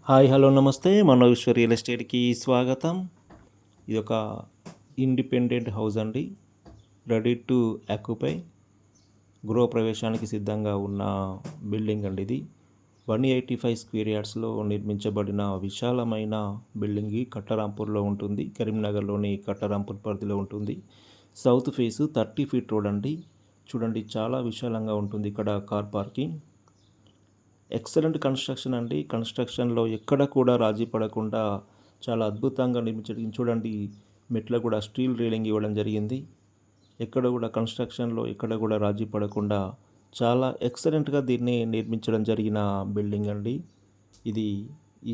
Hi hello నమస్తే మనోశ్వర్ real ఎస్టేట్కి స్వాగతం. ఇది ఒక ఇండిపెండెంట్ హౌస్ అండి, రెడీ టు ఆక్యుపై, గృహప్రవేశానికి సిద్ధంగా ఉన్న బిల్డింగ్ అండి. ఇది 185 స్క్వేర్ యార్డ్స్లో నిర్మించబడిన విశాలమైన బిల్డింగ్ కట్టరాంపూర్లో ఉంటుంది. కరీంనగర్లోని కట్టరాంపూర్ పరిధిలో ఉంటుంది. సౌత్ ఫేసు 30 ఫీట్ రోడ్ అండి. చూడండి, చాలా విశాలంగా ఉంటుంది. ఇక్కడ కార్ పార్కింగ్, ఎక్సలెంట్ కన్స్ట్రక్షన్ అండి. కన్స్ట్రక్షన్లో ఎక్కడ కూడా రాజీ పడకుండా చాలా అద్భుతంగా నిర్మించడం. చూడండి, మెట్ల కూడా స్టీల్ రైలింగ్ ఇవ్వడం జరిగింది. ఎక్కడ కూడా కన్స్ట్రక్షన్లో ఎక్కడ కూడా రాజీ పడకుండా చాలా ఎక్సలెంట్గా దీన్ని నిర్మించడం జరిగిన బిల్డింగ్ అండి. ఇది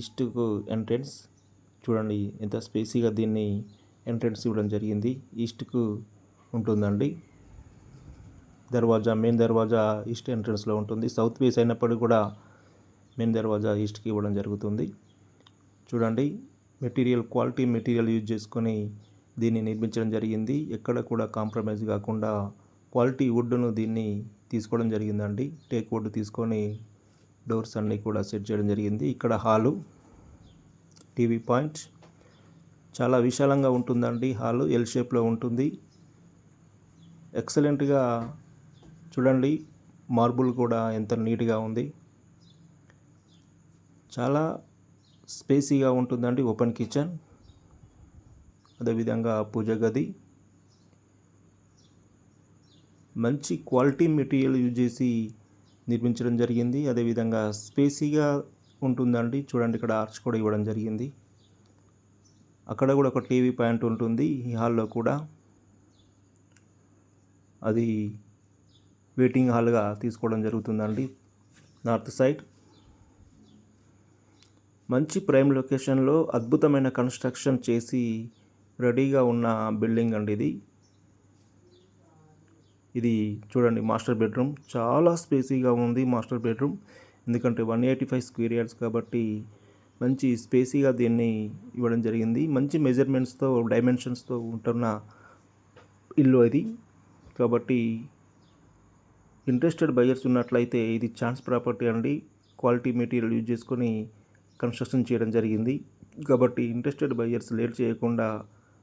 ఈస్ట్కు ఎంట్రెన్స్. చూడండి ఎంత స్పేసీగా దీన్ని ఎంట్రెన్స్ ఇవ్వడం జరిగింది. ఈస్ట్కు ఉంటుందండి దర్వాజా. మెయిన్ దర్వాజా ఈస్ట్ ఎంట్రన్స్లో ఉంటుంది. సౌత్ ఫేస్ అయినప్పటికీ కూడా మెయిన్ దర్వాజా ఈస్ట్కి ఇవ్వడం జరుగుతుంది. చూడండి, క్వాలిటీ మెటీరియల్ యూజ్ చేసుకొని దీన్ని నిర్మించడం జరిగింది. ఎక్కడ కూడా కాంప్రమైజ్ కాకుండా క్వాలిటీ వుడ్ను దీన్ని తీసుకోవడం జరిగిందండి. టేక్ వుడ్ తీసుకొని డోర్స్ అన్నీ కూడా సెట్ చేయడం జరిగింది. ఇక్కడ హాలు, టీవీ పాయింట్, చాలా విశాలంగా ఉంటుందండి. హాలు ఎల్ షేప్లో ఉంటుంది. ఎక్సలెంట్గా చూడండి, మార్బుల్ కూడా ఎంత నీట్గా ఉంది. చాలా స్పేసీగా ఉంటుందండి. ఓపెన్ కిచెన్, అదేవిధంగా పూజ గది, మంచి క్వాలిటీ మెటీరియల్ యూజ్ చేసి నిర్మించడం జరిగింది. అదేవిధంగా స్పేసీగా ఉంటుందండి. చూడండి, ఇక్కడ ఆర్చ్ కూడా ఇవ్వడం జరిగింది. అక్కడ కూడా ఒక టీవీ పాయింట్ ఉంటుంది. ఈ హాల్లో కూడా అది వెయిటింగ్ హాల్గా తీసుకోవడం జరుగుతుందండి. నార్త్ సైడ్ మంచి ప్రైమ్ లొకేషన్లో అద్భుతమైన కన్స్ట్రక్షన్ చేసి రెడీగా ఉన్న బిల్డింగ్ అండి ఇది. ఇది చూడండి, మాస్టర్ బెడ్రూమ్. చాలా స్పేసీగా ఉంది మాస్టర్ బెడ్రూమ్. ఎందుకంటే 185 స్క్వేర్ యార్డ్స్ కాబట్టి మంచి స్పేసీగా దీన్ని ఇవ్వడం జరిగింది. మంచి మెజర్మెంట్స్తో, డైమెన్షన్స్తో ఉంటున్న ఇల్లు ఇది. కాబట్టి ఇంట్రెస్టెడ్ బయర్స్ ఉన్నట్లయితే ఇది ఛాన్స్ ప్రాపర్టీ అండి. క్వాలిటీ మెటీరియల్ యూజ్ చేసుకొని కన్స్ట్రక్షన్ చేయడం జరిగింది. కాబట్టి ఇంట్రెస్టెడ్ బయర్స్ లేట్ చేయకుండా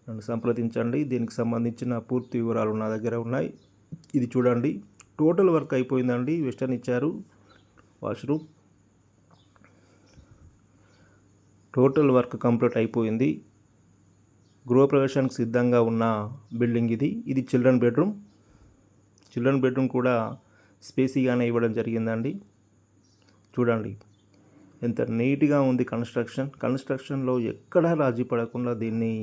నన్ను సంప్రదించండి. దీనికి సంబంధించిన పూర్తి వివరాలు నా దగ్గర ఉన్నాయి. ఇది చూడండి, టోటల్ వర్క్ అయిపోయిందండి. వెస్టర్న్ ఇచ్చారు, వాష్రూమ్, టోటల్ వర్క్ కంప్లీట్ అయిపోయింది. గృహప్రవేశానికి సిద్ధంగా ఉన్న బిల్డింగ్ ఇది. ఇది చిల్డ్రన్ బెడ్రూమ్ కూడా స్పేసీగానే ఇవ్వడం జరిగిందండి. చూడండి ఎంత నీట్గా ఉంది కన్స్ట్రక్షన్లో ఎక్కడా రాజీ పడకుండా దీన్ని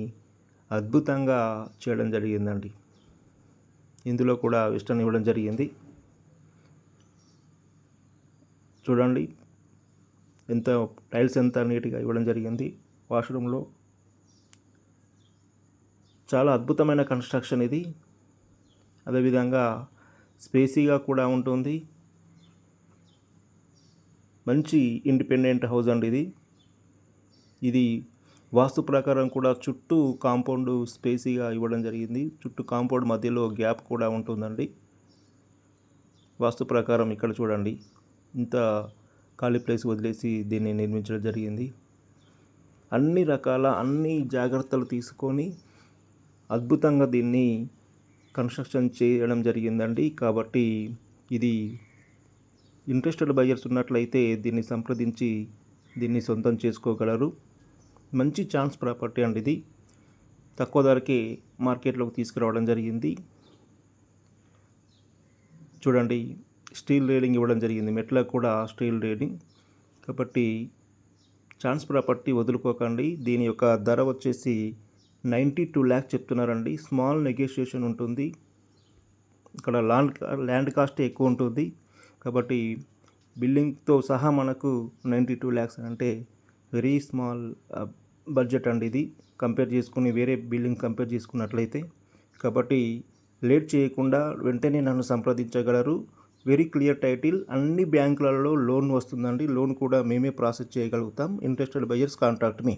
అద్భుతంగా చేయడం జరిగిందండి. ఇందులో కూడా వెస్టర్న్ ఇవ్వడం జరిగింది. చూడండి, టైల్స్ ఎంత నీట్గా ఇవ్వడం జరిగింది. వాష్రూమ్లో చాలా అద్భుతమైన కన్స్ట్రక్షన్ ఇది. అదేవిధంగా స్పేసీగా కూడా ఉంటుంది. మంచి ఇండిపెండెంట్ హౌస్ అండి ఇది. ఇది వాస్తు ప్రకారం కూడా చుట్టూ కాంపౌండ్ స్పేసీగా ఇవ్వడం జరిగింది. చుట్టూ కాంపౌండ్ మధ్యలో గ్యాప్ కూడా ఉంటుందండి. వాస్తు ప్రకారం ఇక్కడ చూడండి, ఇంత ఖాళీ ప్లేస్ వదిలేసి దీన్ని నిర్మించడం జరిగింది. అన్ని జాగ్రత్తలు తీసుకొని అద్భుతంగా దీన్ని కన్స్ట్రక్షన్ చేయడం జరిగిందండి. కాబట్టి ఇది ఇంట్రెస్టెడ్ బయర్స్ ఉన్నట్లయితే దీన్ని సంప్రదించి దీన్ని సొంతం చేసుకోగలరు. మంచి ఛాన్స్ ప్రాపర్టీ అండి ఇది. తక్కువ ధరకే మార్కెట్లోకి తీసుకురావడం జరిగింది. చూడండి, స్టీల్ రైలింగ్ ఇవ్వడం జరిగింది. మెట్లకు కూడా స్టీల్ రైలింగ్. కాబట్టి ఛాన్స్ ప్రాపర్టీ వదులుకోకండి. దీని యొక్క ధర వచ్చేసి 92 lakhs చెప్తున్నారండి. స్మాల్ నెగోషియేషన్ ఉంటుంది. ఇక్కడ ల్యాండ్ కాస్ట్ ఎక్కువ ఉంటుంది. కాబట్టి బిల్డింగ్తో సహా మనకు 92 lakhs అంటే వెరీ స్మాల్ బడ్జెట్ అండి ఇది, వేరే బిల్డింగ్ కంపేర్ చేసుకున్నట్లయితే. కాబట్టి లేట్ చేయకుండా వెంటనే నన్ను సంప్రదించగలరు. వెరీ క్లియర్ టైటిల్, అన్ని బ్యాంకులలో లోన్ వస్తుందండి. లోన్ కూడా మేమే ప్రాసెస్ చేయగలుగుతాం. Interested buyers contact me.